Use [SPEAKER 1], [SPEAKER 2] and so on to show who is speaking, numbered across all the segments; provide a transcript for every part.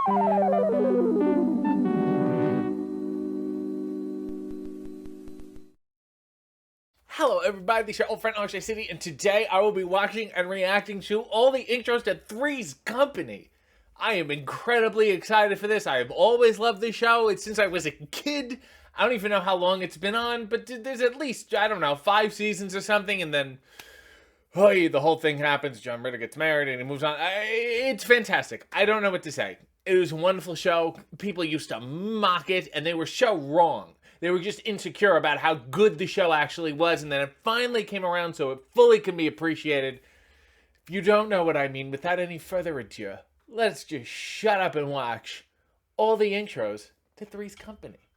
[SPEAKER 1] Hello everybody, this is your old friend RJ City, and today I will be watching and reacting to all the intros to Three's Company. I am incredibly excited for this. I have always loved this show. It's since I was a kid. I don't even know how long it's been on, but there's at least, I don't know, 5 seasons or something, and then the whole thing happens. John Ritter gets married and he moves on. It's fantastic. I don't know what to say. It was a wonderful show. People used to mock it, and they were so wrong. They were just insecure about how good the show actually was, and then it finally came around so it fully can be appreciated. If you don't know what I mean, without any further ado, let's just shut up and watch all the intros to Three's Company.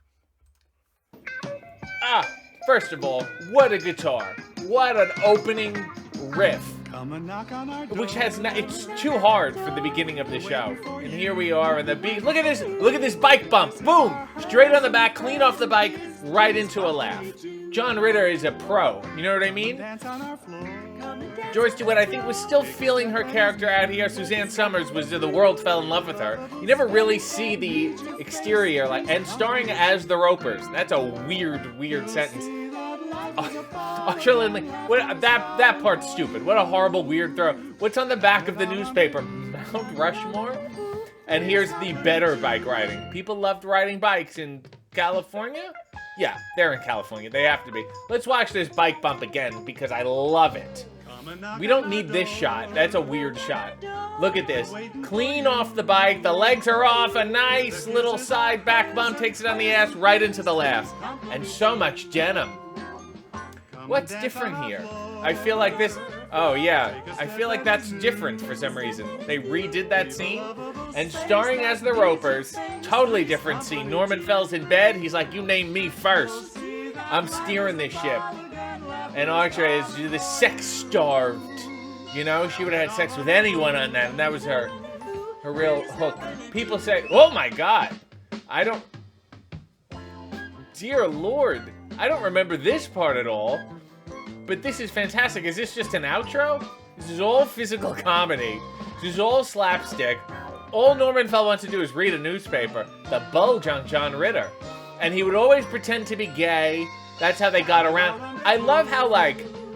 [SPEAKER 1] First of all, what a guitar. What an opening riff. Which it's too hard for the beginning of the show. And here we are in the beat. Look at this bike bump. Boom! Straight on the back, clean off the bike, right into a laugh. John Ritter is a pro. You know what I mean? Joyce DeWitt, I think, was still feeling her character out here. Suzanne Summers was The World Fell in Love with her. You never really see the exterior, and starring as the Ropers. That's a weird sentence. Usher Lindley, that part's stupid. What a horrible, weird throw. What's on the back of the newspaper? Mount Rushmore? And here's the better bike riding. People loved riding bikes in California? Yeah, they're in California. They have to be. Let's watch this bike bump again because I love it. We don't need this shot. That's a weird shot. Look at this. Clean off the bike. The legs are off. A nice little side back bump takes it on the ass right into the laugh. And so much denim. What's different here? I feel like this... Oh, yeah. I feel like that's different for some reason. They redid that scene. And starring as the Ropers, totally different scene. Norman Fell's in bed. He's like, you name me first. I'm steering this ship. And Audrey is the sex-starved. You know, she would have had sex with anyone on that. And that was her real hook. People say, oh my God. I don't... Dear Lord. I don't remember this part at all. But this is fantastic. Is this just an outro? This is all physical comedy. This is all slapstick. All Norman Fell wants to do is read a newspaper. The bulge on John Ritter. And he would always pretend to be gay. That's how they got around. I love how,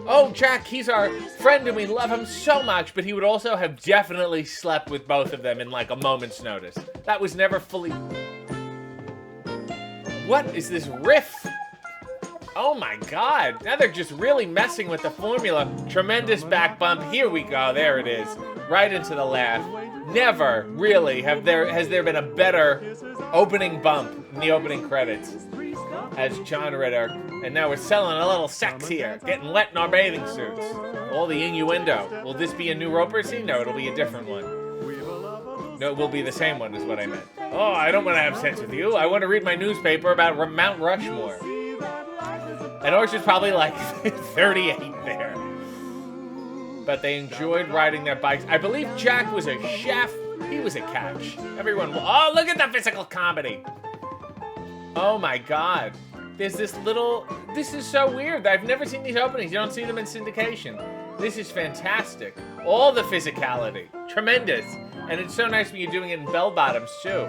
[SPEAKER 1] oh, Jack, he's our friend and we love him so much, but he would also have definitely slept with both of them in, a moment's notice. That was never fully... What is this riff? Oh my God, now they're just really messing with the formula. Tremendous back bump, here we go, there it is. Right into the laugh. Never, really, has there been a better opening bump in the opening credits as John Ritter. And now we're selling a little sex here, getting wet in our bathing suits. All the innuendo. Will this be a new Roper scene? No, it'll be a different one. No, it will be the same one is what I meant. Oh, I don't want to have sex with you. I want to read my newspaper about Mount Rushmore. And Orchard's probably 38 there. But they enjoyed riding their bikes. I believe Jack was a chef. He was a catch. Everyone, oh, look at the physical comedy. Oh my God. There's this is so weird. I've never seen these openings. You don't see them in syndication. This is fantastic. All the physicality. Tremendous. And it's so nice when you're doing it in bell bottoms too.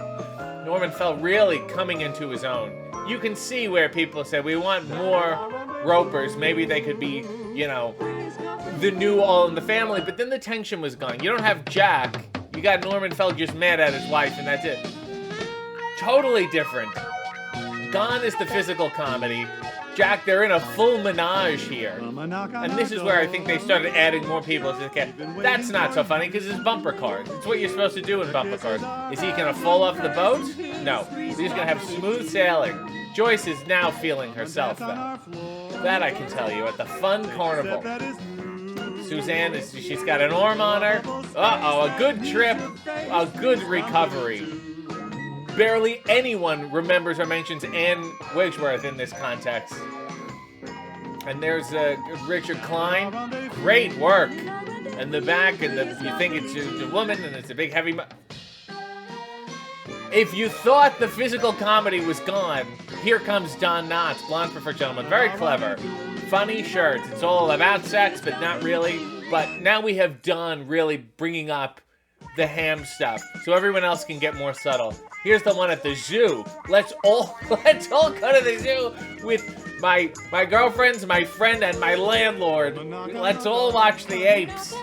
[SPEAKER 1] Norman Fell really coming into his own. You can see where people say, we want more Ropers. Maybe they could be, the new All in the Family. But then the tension was gone. You don't have Jack. You got Norman Fell just mad at his wife, and that's it. Totally different. Gone is the physical comedy. Jack, they're in a full menage here. And this is where I think they started adding more people to the cast. That's not so funny because it's bumper cars. It's what you're supposed to do in bumper cars. Is he going to fall off the boat? No. He's just going to have smooth sailing. Joyce is now feeling herself, though. That I can tell you, at the fun carnival. Suzanne, she's got an arm on her. Uh-oh, a good trip, a good recovery. Barely anyone remembers or mentions Anne Wiggsworth in this context. And there's Richard Klein. Great work. And the back, and you think it's a woman, and it's a big heavy... If you thought the physical comedy was gone, here comes Don Knotts, Blonde Preferred Gentleman. Very clever. Funny shirts. It's all about sex, but not really. But now we have Don really bringing up the ham stuff so everyone else can get more subtle. Here's the one at the zoo. Let's all go to the zoo with my girlfriends, my friend, and my landlord. Let's all watch the apes.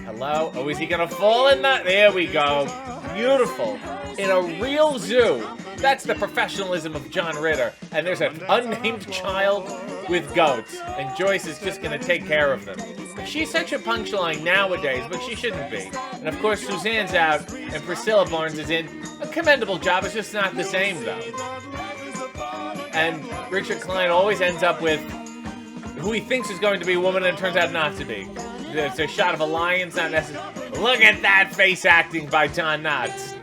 [SPEAKER 1] Hello? Oh, is he gonna fall in that? There we go. Beautiful. In a real zoo. That's the professionalism of John Ritter. And there's an unnamed child with goats. And Joyce is just gonna take care of them. She's such a punchline nowadays, but she shouldn't be. And of course, Suzanne's out, and Priscilla Barnes is in. A commendable job, it's just not the same, though. And Richard Klein always ends up with who he thinks is going to be a woman, and it turns out not to be. It's a shot of a lion, it's not necessary. Look at that face acting by Don Knotts.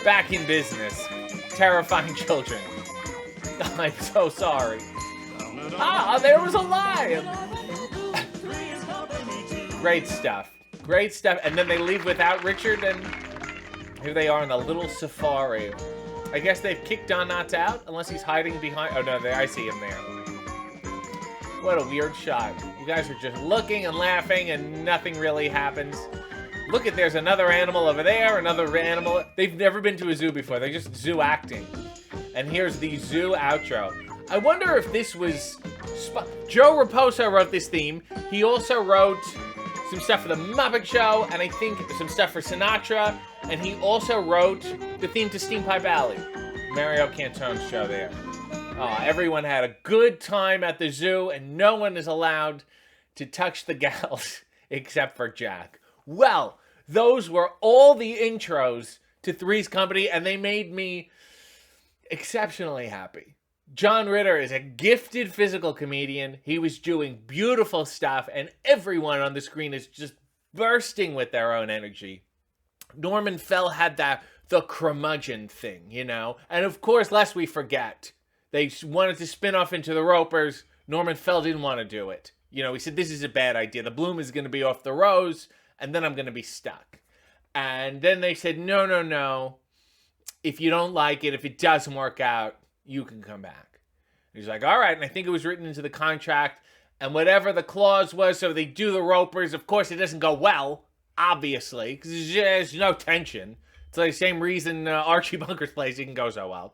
[SPEAKER 1] Back in business. Terrifying children. I'm so sorry. Ah, there was a lion! Great stuff. Great stuff. And then they leave without Richard, and here they are in a little safari. I guess they've kicked Don Knotts out, unless he's hiding behind... Oh, no, I see him there. What a weird shot. You guys are just looking and laughing, and nothing really happens. Look at, there's another animal over there, another animal. They've never been to a zoo before. They're just zoo acting. And here's the zoo outro. I wonder if this was... Joe Raposo wrote this theme. He also wrote some stuff for The Muppet Show, and I think some stuff for Sinatra, and he also wrote the theme to Steam Pipe Alley. Mario Cantone's show there. Everyone had a good time at the zoo, and no one is allowed to touch the gals except for Jack. Well, those were all the intros to Three's Company, and they made me exceptionally happy. John Ritter is a gifted physical comedian. He was doing beautiful stuff, and everyone on the screen is just bursting with their own energy. Norman Fell had the curmudgeon thing, you know? And of course, lest we forget, they wanted to spin off into the Ropers. Norman Fell didn't want to do it. You know, he said, this is a bad idea. The bloom is going to be off the rose, and then I'm going to be stuck. And then they said, no. If you don't like it, if it doesn't work out, you can come back. And he's like, all right. And I think it was written into the contract. And whatever the clause was, so they do the Ropers. Of course, it doesn't go well, obviously, because there's no tension. It's like the same reason Archie Bunker's plays didn't go so well.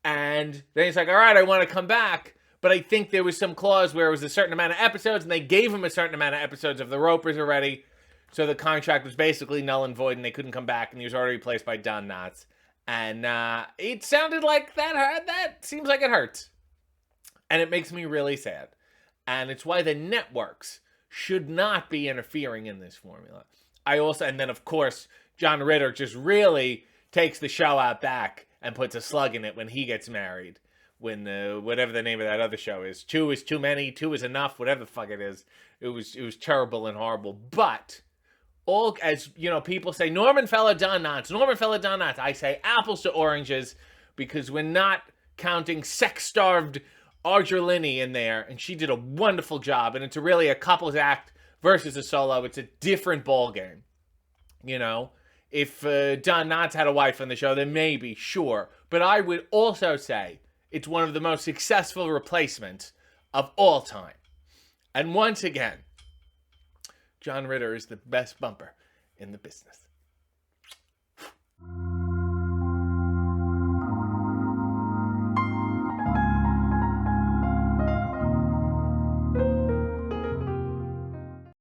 [SPEAKER 1] And then he's like, all right, I want to come back. But I think there was some clause where it was a certain amount of episodes, and they gave him a certain amount of episodes of the Ropers already. So the contract was basically null and void, and they couldn't come back, and he was already replaced by Don Knotts. And it sounded like that seems like it hurts. And it makes me really sad. And it's why the networks should not be interfering in this formula. And then of course, John Ritter just really takes the show out back and puts a slug in it when he gets married. When, whatever the name of that other show is. 2 is too many, 2 is enough, whatever the fuck it is. It was terrible and horrible. But... as you know, people say Norman Fell, Don Knotts. I say apples to oranges because we're not counting sex-starved Argerlini in there, and she did a wonderful job. And it's really a couples act versus a solo. It's a different ball game. You know, if Don Knotts had a wife on the show, then maybe, sure. But I would also say it's one of the most successful replacements of all time. And once again, John Ritter is the best bumper in the business.